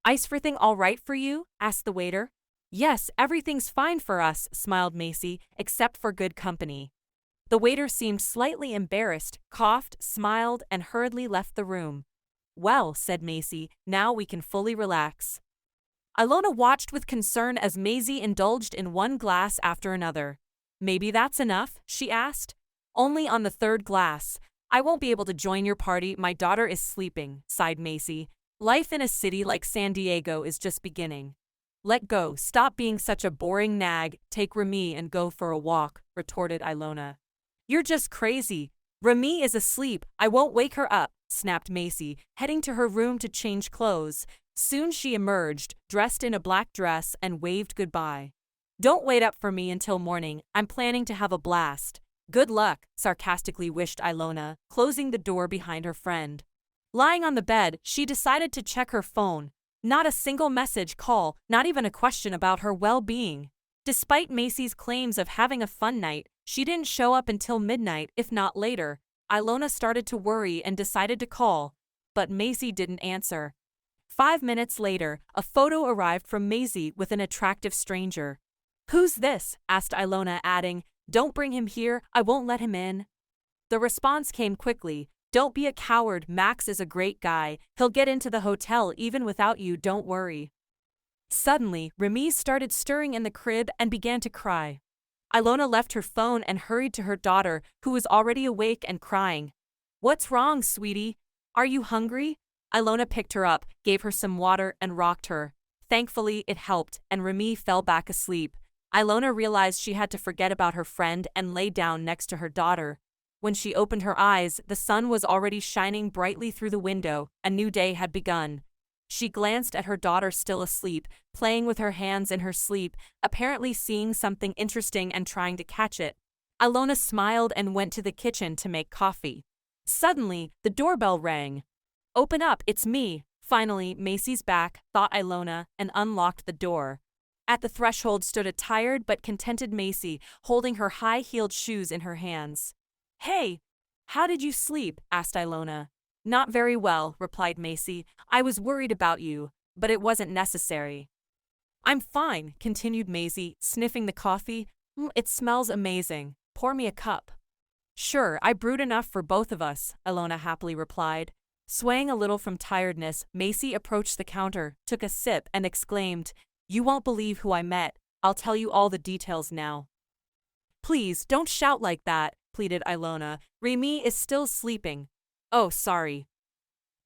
Ice everything all right for you? Asked the waiter. Yes, everything's fine for us, smiled Macy, except for good company. The waiter seemed slightly embarrassed, coughed, smiled, and hurriedly left the room. Well, said Macy, now we can fully relax. Ilona watched with concern as Maisie indulged in one glass after another. Maybe that's enough? She asked. Only on the third glass. I won't be able to join your party, my daughter is sleeping, sighed Macy. Life in a city like San Diego is just beginning. Let go, stop being such a boring nag, take Remy and go for a walk, retorted Ilona. You're just crazy. Remy is asleep, I won't wake her up, snapped Macy, heading to her room to change clothes. Soon she emerged, dressed in a black dress, and waved goodbye. Don't wait up for me until morning, I'm planning to have a blast. Good luck, sarcastically wished Ilona, closing the door behind her friend. Lying on the bed, she decided to check her phone. Not a single message, call, not even a question about her well-being. Despite Macy's claims of having a fun night, she didn't show up until midnight, if not later. Ilona started to worry and decided to call, but Macy didn't answer. 5 minutes later, a photo arrived from Maisie with an attractive stranger. Who's this? Asked Ilona, adding, Don't bring him here, I won't let him in. The response came quickly. Don't be a coward, Max is a great guy, he'll get into the hotel even without you, don't worry. Suddenly, Remy started stirring in the crib and began to cry. Ilona left her phone and hurried to her daughter, who was already awake and crying. What's wrong, sweetie? Are you hungry? Ilona picked her up, gave her some water, and rocked her. Thankfully, it helped, and Remy fell back asleep. Ilona realized she had to forget about her friend and lay down next to her daughter. When she opened her eyes, the sun was already shining brightly through the window. A new day had begun. She glanced at her daughter still asleep, playing with her hands in her sleep, apparently seeing something interesting and trying to catch it. Ilona smiled and went to the kitchen to make coffee. Suddenly, the doorbell rang. Open up, it's me. Finally, Macy's back, thought Ilona, and unlocked the door. At the threshold stood a tired but contented Macy, holding her high-heeled shoes in her hands. Hey, how did you sleep? Asked Ilona. Not very well, replied Macy. I was worried about you, but it wasn't necessary. I'm fine, continued Maisie, sniffing the coffee. It smells amazing. Pour me a cup. Sure, I brewed enough for both of us, Ilona happily replied. Swaying a little from tiredness, Macy approached the counter, took a sip, and exclaimed, You won't believe who I met. I'll tell you all the details now. Please, don't shout like that, pleaded Ilona. Remy is still sleeping. Oh, sorry.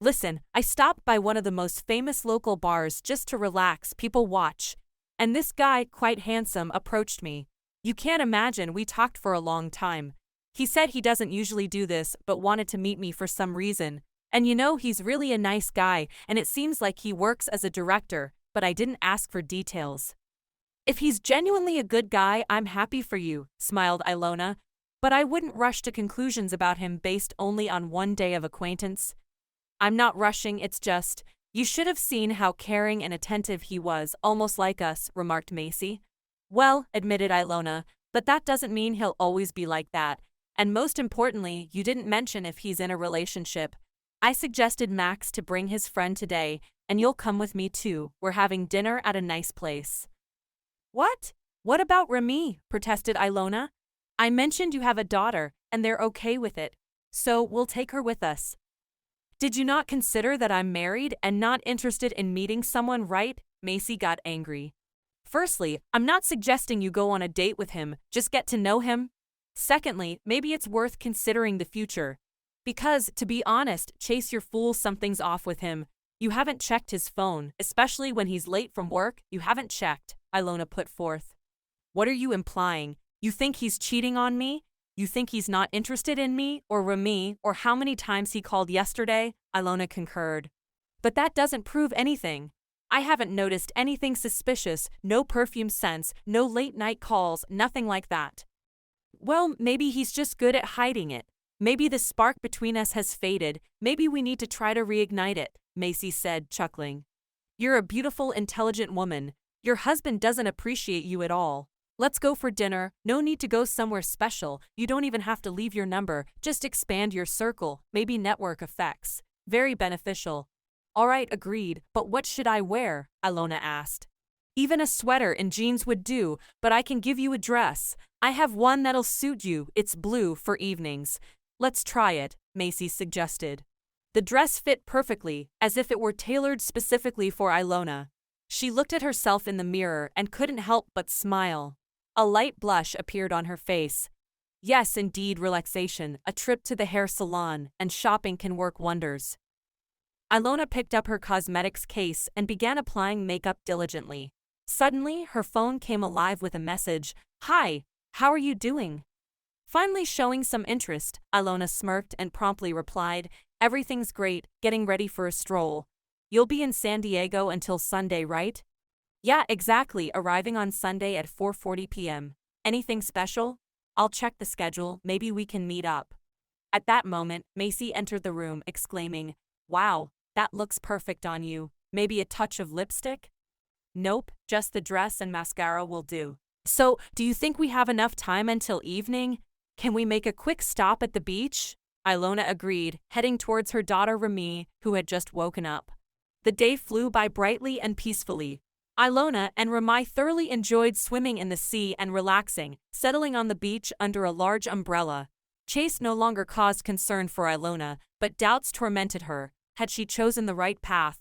Listen, I stopped by one of the most famous local bars just to relax, people watch. And this guy, quite handsome, approached me. You can't imagine, we talked for a long time. He said he doesn't usually do this, but wanted to meet me for some reason. And you know, he's really a nice guy, and it seems like he works as a director, but I didn't ask for details. If he's genuinely a good guy, I'm happy for you, smiled Ilona. But I wouldn't rush to conclusions about him based only on one day of acquaintance. I'm not rushing, it's just, you should have seen how caring and attentive he was, almost like us, remarked Macy. Well, admitted Ilona, but that doesn't mean he'll always be like that. And most importantly, you didn't mention if he's in a relationship. I suggested Max to bring his friend today, and you'll come with me too. We're having dinner at a nice place. What? What about Remy? Protested Ilona. I mentioned you have a daughter, and they're okay with it. So we'll take her with us. Did you not consider that I'm married and not interested in meeting someone, right? Macy got angry. Firstly, I'm not suggesting you go on a date with him, just get to know him. Secondly, maybe it's worth considering the future. Because, to be honest, Chase your fool, something's off with him. You haven't checked his phone, especially when he's late from work, you haven't checked, Ilona put forth. What are you implying? You think he's cheating on me? You think he's not interested in me, or Remy, or how many times he called yesterday? Ilona concurred. But that doesn't prove anything. I haven't noticed anything suspicious, no perfume scents, no late-night calls, nothing like that. Well, maybe he's just good at hiding it. Maybe the spark between us has faded, maybe we need to try to reignite it, Macy said, chuckling. You're a beautiful, intelligent woman. Your husband doesn't appreciate you at all. Let's go for dinner, no need to go somewhere special, you don't even have to leave your number, just expand your circle, maybe network effects. Very beneficial. All right, agreed, but what should I wear? Ilona asked. Even a sweater and jeans would do, but I can give you a dress. I have one that'll suit you, it's blue for evenings. Let's try it, Macy suggested. The dress fit perfectly, as if it were tailored specifically for Ilona. She looked at herself in the mirror and couldn't help but smile. A light blush appeared on her face. Yes, indeed, relaxation, a trip to the hair salon, and shopping can work wonders. Ilona picked up her cosmetics case and began applying makeup diligently. Suddenly, her phone came alive with a message. Hi, how are you doing? Finally showing some interest, Ilona smirked and promptly replied, Everything's great, getting ready for a stroll. You'll be in San Diego until Sunday, right? Yeah, exactly, arriving on Sunday at 4:40 p.m. Anything special? I'll check the schedule, maybe we can meet up. At that moment, Macy entered the room, exclaiming, Wow, that looks perfect on you. Maybe a touch of lipstick? Nope, just the dress and mascara will do. So, do you think we have enough time until evening? Can we make a quick stop at the beach? Ilona agreed, heading towards her daughter Remy, who had just woken up. The day flew by brightly and peacefully. Ilona and Remy thoroughly enjoyed swimming in the sea and relaxing, settling on the beach under a large umbrella. Chase no longer caused concern for Ilona, but doubts tormented her. Had she chosen the right path?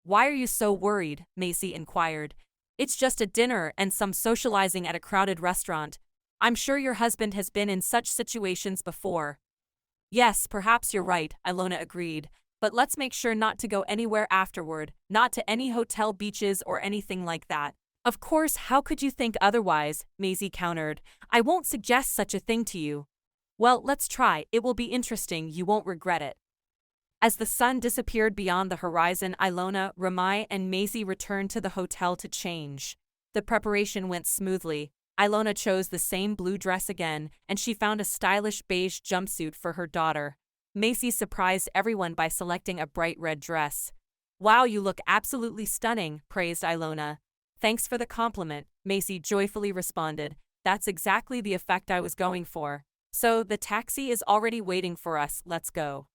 Why are you so worried? Macy inquired. It's just a dinner and some socializing at a crowded restaurant. I'm sure your husband has been in such situations before. Yes, perhaps you're right, Ilona agreed. But let's make sure not to go anywhere afterward, not to any hotel, beaches, or anything like that. Of course, how could you think otherwise? Maisie countered. I won't suggest such a thing to you. Well, let's try, it will be interesting, you won't regret it. As the sun disappeared beyond the horizon, Ilona, Remy, and Maisie returned to the hotel to change. The preparation went smoothly. Ilona chose the same blue dress again, and she found a stylish beige jumpsuit for her daughter. Macy surprised everyone by selecting a bright red dress. Wow, you look absolutely stunning, praised Ilona. Thanks for the compliment, Macy joyfully responded. That's exactly the effect I was going for. So, the taxi is already waiting for us, let's go.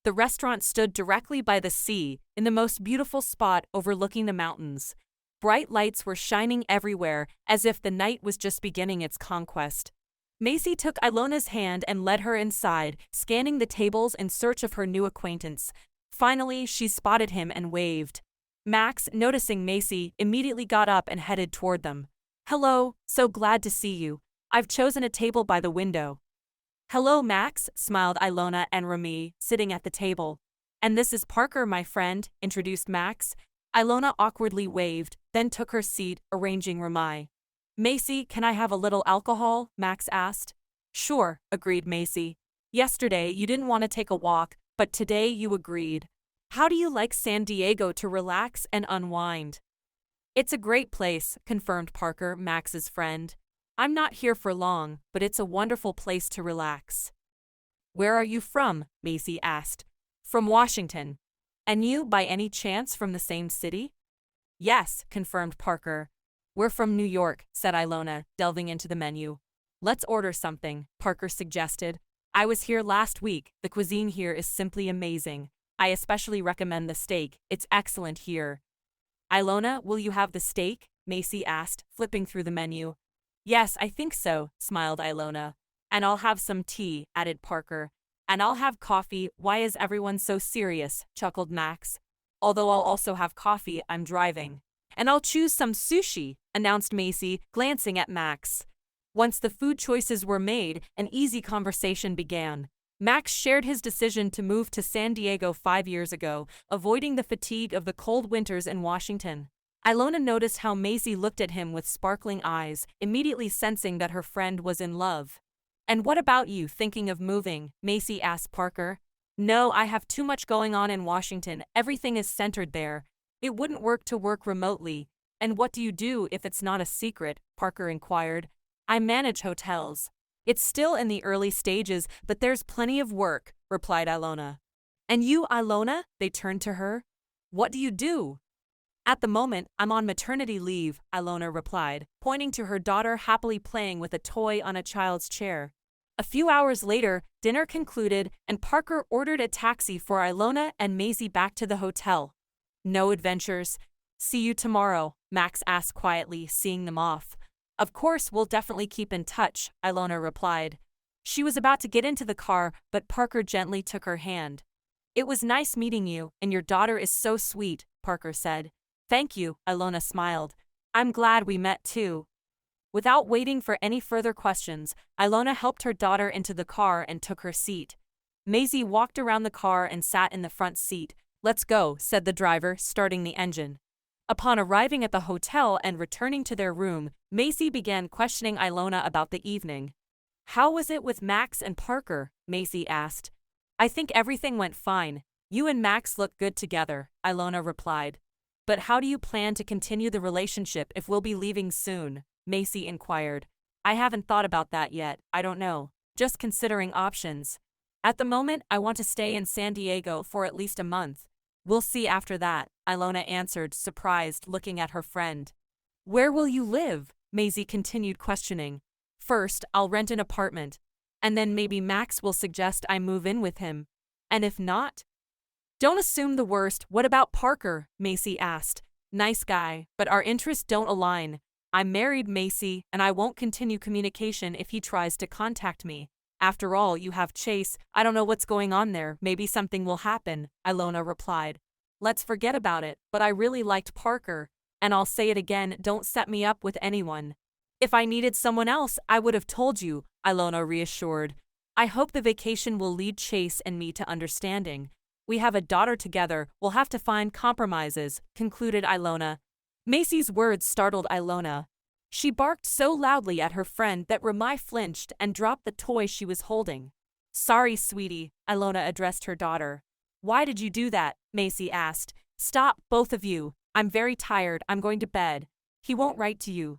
The restaurant stood directly by the sea, in the most beautiful spot overlooking the mountains. Bright lights were shining everywhere, as if the night was just beginning its conquest. Macy took Ilona's hand and led her inside, scanning the tables in search of her new acquaintance. Finally, she spotted him and waved. Max, noticing Macy, immediately got up and headed toward them. Hello, so glad to see you. I've chosen a table by the window. Hello, Max, smiled Ilona and Remy, sitting at the table. And this is Parker, my friend, introduced Max. Ilona awkwardly waved, then took her seat, arranging Remy. Macy, can I have a little alcohol? Max asked. Sure, agreed Macy. Yesterday you didn't want to take a walk, but today you agreed. How do you like San Diego to relax and unwind? It's a great place, confirmed Parker, Max's friend. I'm not here for long, but it's a wonderful place to relax. Where are you from? Macy asked. From Washington. And you, by any chance, from the same city? Yes, confirmed Parker. We're from New York, said Ilona, delving into the menu. Let's order something, Parker suggested. I was here last week. The cuisine here is simply amazing. I especially recommend the steak. It's excellent here. Ilona, will you have the steak? Macy asked, flipping through the menu. Yes, I think so, smiled Ilona. And I'll have some tea, added Parker. And I'll have coffee. Why is everyone so serious? Chuckled Max. Although I'll also have coffee, I'm driving. And I'll choose some sushi, announced Macy, glancing at Max. Once the food choices were made, an easy conversation began. Max shared his decision to move to San Diego 5 years ago, avoiding the fatigue of the cold winters in Washington. Ilona noticed how Macy looked at him with sparkling eyes, immediately sensing that her friend was in love. And what about you, thinking of moving? Macy asked Parker. No, I have too much going on in Washington. Everything is centered there. It wouldn't work to work remotely. And what do you do if it's not a secret? Parker inquired. I manage hotels. It's still in the early stages, but there's plenty of work, replied Ilona. And you, Ilona? They turned to her. What do you do? At the moment, I'm on maternity leave, Ilona replied, pointing to her daughter happily playing with a toy on a child's chair. A few hours later, dinner concluded and Parker ordered a taxi for Ilona and Maisie back to the hotel. No adventures. See you tomorrow, Max asked quietly, seeing them off. Of course, we'll definitely keep in touch, Ilona replied. She was about to get into the car, but Parker gently took her hand. It was nice meeting you, and your daughter is so sweet, Parker said. Thank you, Ilona smiled. I'm glad we met too. Without waiting for any further questions, Ilona helped her daughter into the car and took her seat. Maisie walked around the car and sat in the front seat. Let's go, said the driver, starting the engine. Upon arriving at the hotel and returning to their room, Maisie began questioning Ilona about the evening. How was it with Max and Parker? Maisie asked. I think everything went fine. You and Max look good together, Ilona replied. But how do you plan to continue the relationship if we'll be leaving soon? Maisie inquired. I haven't thought about that yet, I don't know. Just considering options. At the moment, I want to stay in San Diego for at least a month. We'll see after that, Ilona answered, surprised, looking at her friend. Where will you live? Maisie continued questioning. First, I'll rent an apartment. And then maybe Max will suggest I move in with him. And if not? Don't assume the worst. What about Parker? Maisie asked. Nice guy, but our interests don't align. I'm married, Maisie, and I won't continue communication if he tries to contact me. After all, you have Chase. I don't know what's going on there. Maybe something will happen, Ilona replied. Let's forget about it, but I really liked Parker. And I'll say it again, don't set me up with anyone. If I needed someone else, I would have told you, Ilona reassured. I hope the vacation will lead Chase and me to understanding. We have a daughter together, we'll have to find compromises, concluded Ilona. Maisie's words startled Ilona. She barked so loudly at her friend that Ramai flinched and dropped the toy she was holding. Sorry, sweetie, Ilona addressed her daughter. Why did you do that? Maisie asked. Stop, both of you. I'm very tired, I'm going to bed. He won't write to you.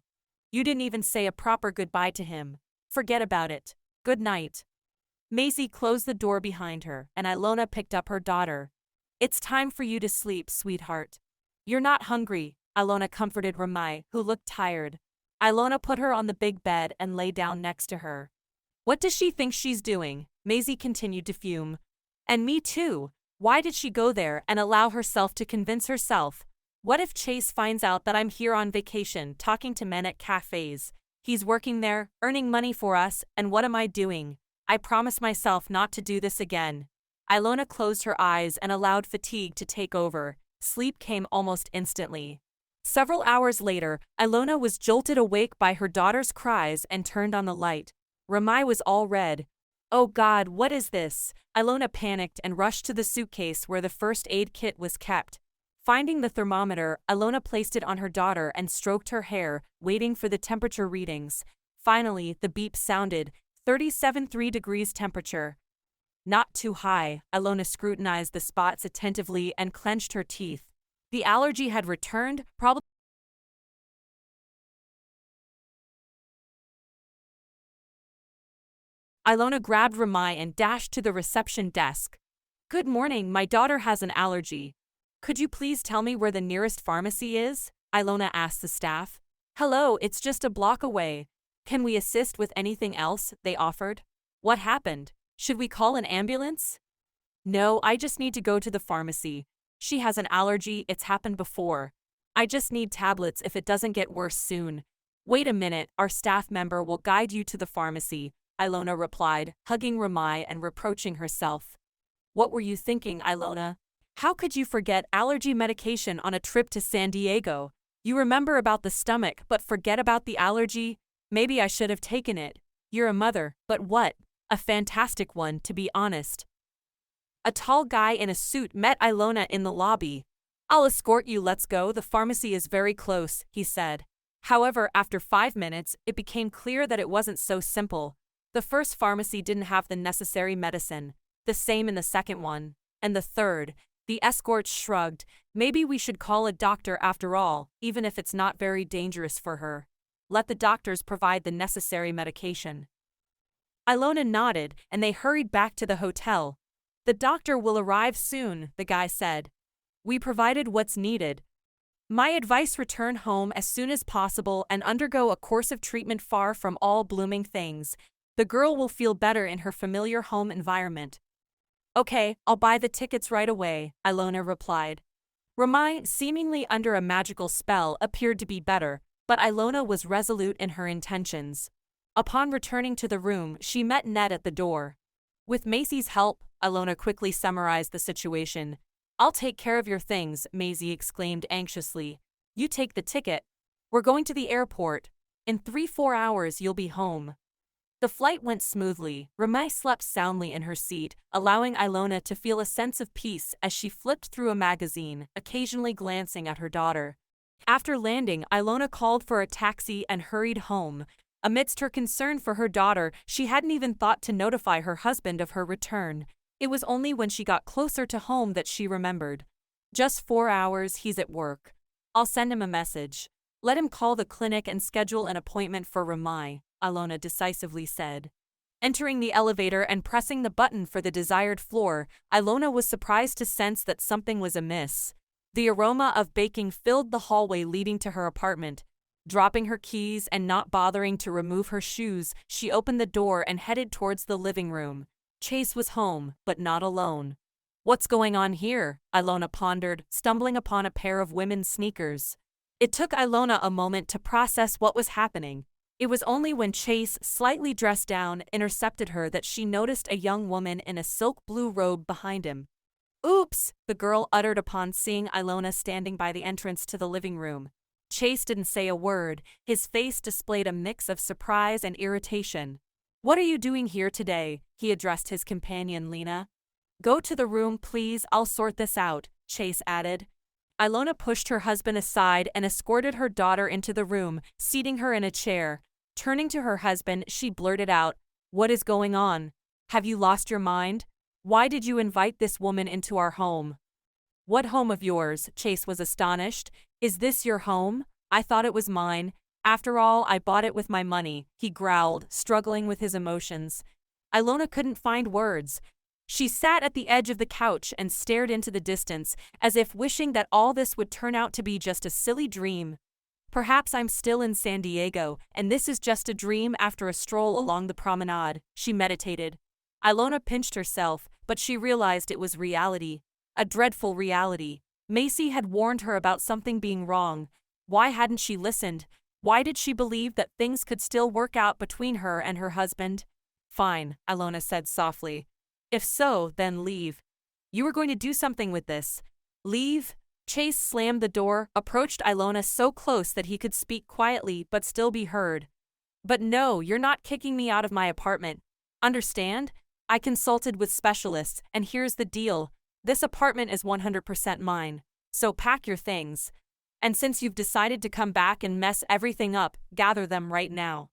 You didn't even say a proper goodbye to him. Forget about it. Good night. Maisie closed the door behind her, and Ilona picked up her daughter. It's time for you to sleep, sweetheart. You're not hungry, Ilona comforted Ramai, who looked tired. Ilona put her on the big bed and lay down next to her. What does she think she's doing? Maisie continued to fume. And me too. Why did she go there and allow herself to convince herself? What if Chase finds out that I'm here on vacation talking to men at cafes? He's working there, earning money for us, and what am I doing? I promise myself not to do this again. Ilona closed her eyes and allowed fatigue to take over. Sleep came almost instantly. Several hours later, Ilona was jolted awake by her daughter's cries and turned on the light. Ramai was all red. Oh God, what is this? Ilona panicked and rushed to the suitcase where the first aid kit was kept. Finding the thermometer, Ilona placed it on her daughter and stroked her hair, waiting for the temperature readings. Finally, the beep sounded. 37.3 degrees temperature. Not too high, Ilona scrutinized the spots attentively and clenched her teeth. The allergy had returned, probably. Ilona grabbed Ramai and dashed to the reception desk. Good morning, my daughter has an allergy. Could you please tell me where the nearest pharmacy is? Ilona asked the staff. Hello, it's just a block away. Can we assist with anything else? They offered. What happened? Should we call an ambulance? No, I just need to go to the pharmacy. She has an allergy, it's happened before. I just need tablets if it doesn't get worse soon. Wait a minute, our staff member will guide you to the pharmacy, Ilona replied, hugging Ramai and reproaching herself. What were you thinking, Ilona? How could you forget allergy medication on a trip to San Diego? You remember about the stomach but forget about the allergy? Maybe I should have taken it. You're a mother, but what? A fantastic one, to be honest. A tall guy in a suit met Ilona in the lobby. I'll escort you, let's go, the pharmacy is very close, he said. However, after 5 minutes, it became clear that it wasn't so simple. The first pharmacy didn't have the necessary medicine. The same in the second one. And the third. The escort shrugged. Maybe we should call a doctor after all, even if it's not very dangerous for her. Let the doctors provide the necessary medication. Ilona nodded, and they hurried back to the hotel. The doctor will arrive soon, the guy said. We provided what's needed. My advice: return home as soon as possible and undergo a course of treatment far from all blooming things. The girl will feel better in her familiar home environment. Okay, I'll buy the tickets right away, Ilona replied. Ramai, seemingly under a magical spell, appeared to be better, but Ilona was resolute in her intentions. Upon returning to the room, she met Ned at the door. With Maisie's help, Ilona quickly summarized the situation. I'll take care of your things, Maisie exclaimed anxiously. You take the ticket. We're going to the airport. In 3-4 hours you'll be home. The flight went smoothly. Ramai slept soundly in her seat, allowing Ilona to feel a sense of peace as she flipped through a magazine, occasionally glancing at her daughter. After landing, Ilona called for a taxi and hurried home. Amidst her concern for her daughter, she hadn't even thought to notify her husband of her return. It was only when she got closer to home that she remembered. Just 4 hours, he's at work. I'll send him a message. Let him call the clinic and schedule an appointment for Ramai, Ilona decisively said. Entering the elevator and pressing the button for the desired floor, Ilona was surprised to sense that something was amiss. The aroma of baking filled the hallway leading to her apartment. Dropping her keys and not bothering to remove her shoes, she opened the door and headed towards the living room. Chase was home, but not alone. What's going on here? Ilona pondered, stumbling upon a pair of women's sneakers. It took Ilona a moment to process what was happening. It was only when Chase, slightly dressed down, intercepted her that she noticed a young woman in a silk blue robe behind him. Oops, the girl uttered upon seeing Ilona standing by the entrance to the living room. Chase didn't say a word. His face displayed a mix of surprise and irritation. What are you doing here today? He addressed his companion Lena. Go to the room, please, I'll sort this out, Chase added. Ilona pushed her husband aside and escorted her daughter into the room, seating her in a chair. Turning to her husband, she blurted out, What is going on? Have you lost your mind? Why did you invite this woman into our home? What home of yours? Chase was astonished. Is this your home? I thought it was mine. After all, I bought it with my money, he growled, struggling with his emotions. Ilona couldn't find words. She sat at the edge of the couch and stared into the distance, as if wishing that all this would turn out to be just a silly dream. Perhaps I'm still in San Diego, and this is just a dream after a stroll along the promenade, she meditated. Ilona pinched herself, but she realized it was reality. A dreadful reality. Maisie had warned her about something being wrong. Why hadn't she listened? Why did she believe that things could still work out between her and her husband? Fine, Ilona said softly. If so, then leave. You were going to do something with this. Leave? Chase slammed the door, approached Ilona so close that he could speak quietly but still be heard. But no, you're not kicking me out of my apartment. Understand? I consulted with specialists, and here's the deal. This apartment is 100% mine. So pack your things. And since you've decided to come back and mess everything up, gather them right now.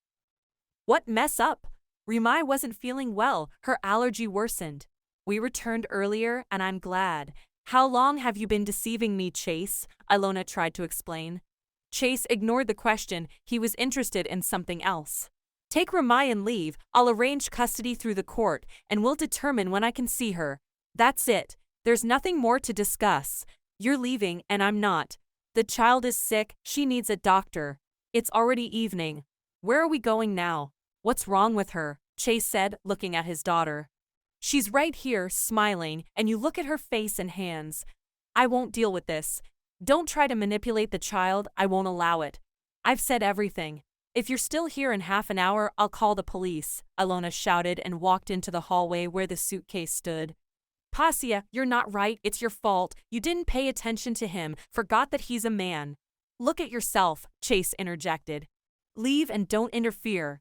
What mess up? Ramai wasn't feeling well, her allergy worsened. We returned earlier, and I'm glad. How long have you been deceiving me, Chase? Ilona tried to explain. Chase ignored the question, he was interested in something else. Take Ramai and leave, I'll arrange custody through the court, and we'll determine when I can see her. That's it. There's nothing more to discuss. You're leaving, and I'm not. The child is sick, she needs a doctor. It's already evening. Where are we going now? What's wrong with her? Chase said, looking at his daughter. She's right here, smiling, and you look at her face and hands. I won't deal with this. Don't try to manipulate the child, I won't allow it. I've said everything. If you're still here in half an hour, I'll call the police, Ilona shouted and walked into the hallway where the suitcase stood. Pasya, you're not right, it's your fault. You didn't pay attention to him, forgot that he's a man. Look at yourself, Chase interjected. Leave and don't interfere.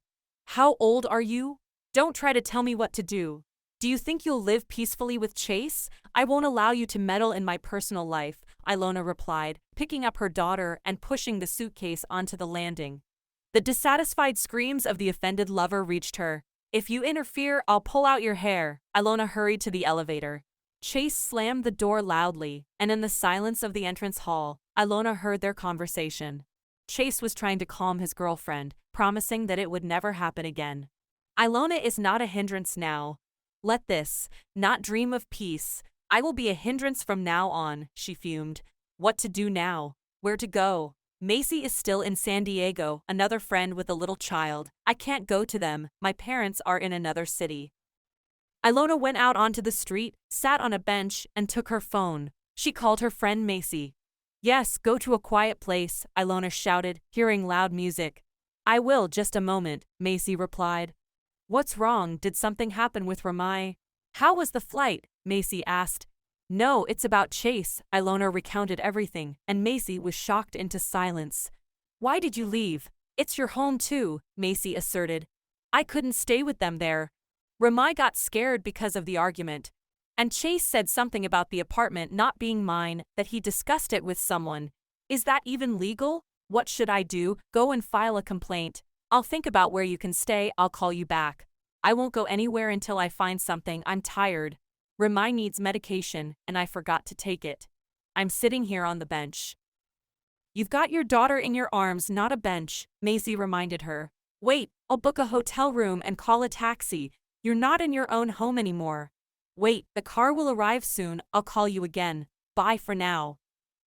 How old are you? Don't try to tell me what to do. Do you think you'll live peacefully with Chase? I won't allow you to meddle in my personal life, Ilona replied, picking up her daughter and pushing the suitcase onto the landing. The dissatisfied screams of the offended lover reached her. If you interfere, I'll pull out your hair. Ilona hurried to the elevator. Chase slammed the door loudly, and in the silence of the entrance hall, Ilona heard their conversation. Chase was trying to calm his girlfriend, promising that it would never happen again. Ilona is not a hindrance now. Let this not dream of peace. I will be a hindrance from now on, she fumed. What to do now? Where to go? Macy is still in San Diego, another friend with a little child. I can't go to them, my parents are in another city. Ilona went out onto the street, sat on a bench, and took her phone. She called her friend Macy. Yes, go to a quiet place, Ilona shouted, hearing loud music. I will, just a moment, Macy replied. What's wrong? Did something happen with Ramai? How was the flight? Macy asked. No, it's about Chase, Ilona recounted everything, and Macy was shocked into silence. Why did you leave? It's your home too, Macy asserted. I couldn't stay with them there. Ramai got scared because of the argument. And Chase said something about the apartment not being mine, that he discussed it with someone. Is that even legal? What should I do? Go and file a complaint. I'll think about where you can stay, I'll call you back. I won't go anywhere until I find something, I'm tired. Ramai needs medication, and I forgot to take it. I'm sitting here on the bench. You've got your daughter in your arms, not a bench, Macy reminded her. Wait, I'll book a hotel room and call a taxi. You're not in your own home anymore. Wait, the car will arrive soon, I'll call you again. Bye for now.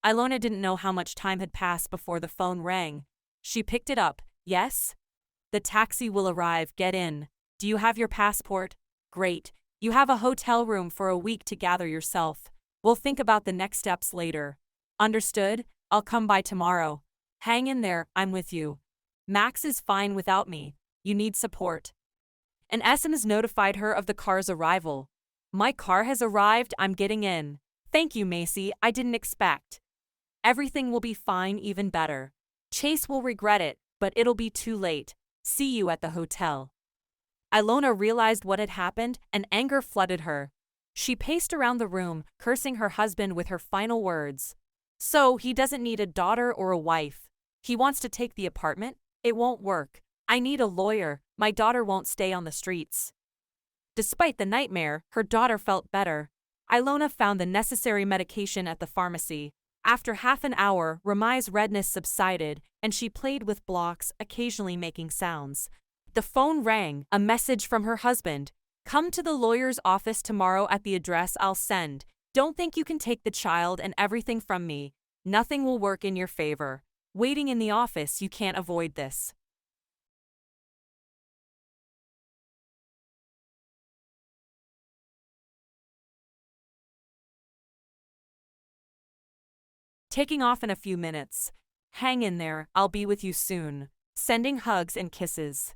Ilona didn't know how much time had passed before the phone rang. She picked it up. Yes? The taxi will arrive, get in. Do you have your passport? Great. You have a hotel room for a week to gather yourself. We'll think about the next steps later. Understood? I'll come by tomorrow. Hang in there, I'm with you. Max is fine without me. You need support. An SMS notified her of the car's arrival. My car has arrived, I'm getting in. Thank you, Macy, I didn't expect. Everything will be fine, even better. Chase will regret it, but it'll be too late. See you at the hotel. Ilona realized what had happened, and anger flooded her. She paced around the room, cursing her husband with her final words. So, he doesn't need a daughter or a wife. He wants to take the apartment? It won't work. I need a lawyer. My daughter won't stay on the streets. Despite the nightmare, her daughter felt better. Ilona found the necessary medication at the pharmacy. After half an hour, Ramai's redness subsided, and she played with blocks, occasionally making sounds. The phone rang, a message from her husband. Come to the lawyer's office tomorrow at the address I'll send. Don't think you can take the child and everything from me. Nothing will work in your favor. Waiting in the office, you can't avoid this. Taking off in a few minutes. Hang in there, I'll be with you soon. Sending hugs and kisses.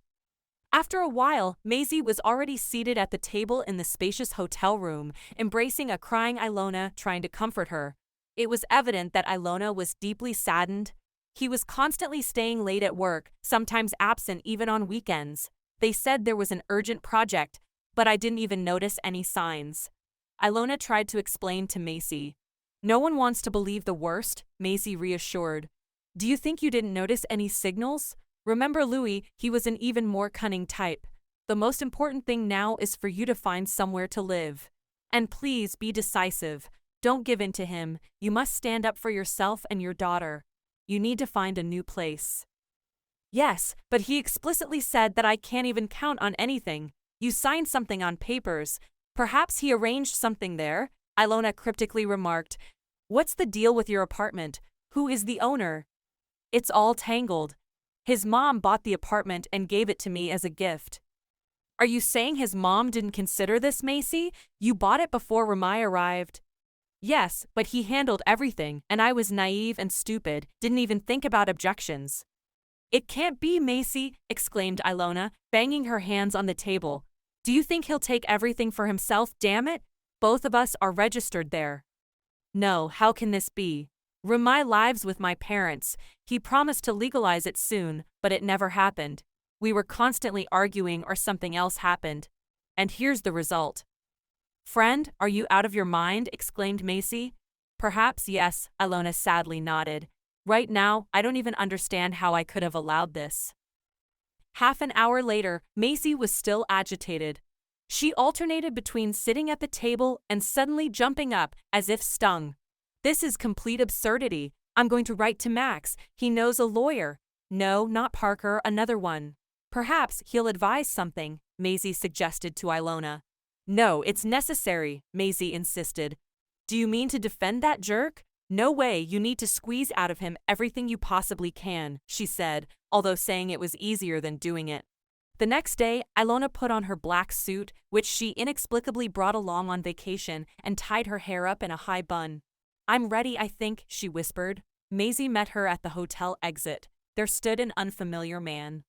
After a while, Maisie was already seated at the table in the spacious hotel room, embracing a crying Ilona, trying to comfort her. It was evident that Ilona was deeply saddened. He was constantly staying late at work, sometimes absent even on weekends. They said there was an urgent project, but I didn't even notice any signs. Ilona tried to explain to Macy. No one wants to believe the worst, Macy reassured. Do you think you didn't notice any signals? Remember Louis, he was an even more cunning type. The most important thing now is for you to find somewhere to live. And please be decisive. Don't give in to him. You must stand up for yourself and your daughter. You need to find a new place. Yes, but he explicitly said that I can't even count on anything. You signed something on papers. Perhaps he arranged something there, Ilona cryptically remarked. What's the deal with your apartment? Who is the owner? It's all tangled. His mom bought the apartment and gave it to me as a gift. Are you saying his mom didn't consider this, Macy? You bought it before Ramai arrived. Yes, but he handled everything, and I was naive and stupid, didn't even think about objections. It can't be, Macy, exclaimed Ilona, banging her hands on the table. Do you think he'll take everything for himself, damn it? Both of us are registered there. No, how can this be? Ramai lives with my parents. He promised to legalize it soon, but it never happened. We were constantly arguing or something else happened. And here's the result. Friend, are you out of your mind? Exclaimed Macy. Perhaps yes, Ilona sadly nodded. Right now, I don't even understand how I could have allowed this. Half an hour later, Macy was still agitated. She alternated between sitting at the table and suddenly jumping up, as if stung. This is complete absurdity. I'm going to write to Max. He knows a lawyer. No, not Parker, another one. Perhaps he'll advise something, Maisie suggested to Ilona. No, it's necessary, Maisie insisted. Do you mean to defend that jerk? No way, you need to squeeze out of him everything you possibly can, she said, although saying it was easier than doing it. The next day, Ilona put on her black suit, which she inexplicably brought along on vacation, and tied her hair up in a high bun. I'm ready, I think, she whispered. Maisie met her at the hotel exit. There stood an unfamiliar man.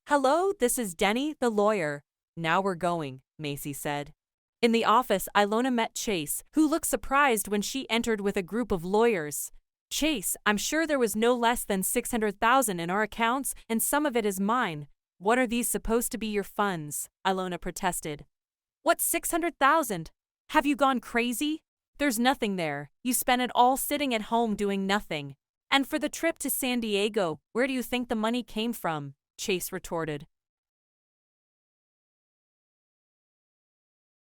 Hello, this is Denny, the lawyer. Now we're going, Maisie said. In the office, Ilona met Chase, who looked surprised when she entered with a group of lawyers. Chase, I'm sure there was no less than $600,000 in our accounts, and some of it is mine. What are these supposed to be your funds? Ilona protested. What's $600,000? Have you gone crazy? There's nothing there. You spent it all sitting at home doing nothing. And for the trip to San Diego, where do you think the money came from? Chase retorted.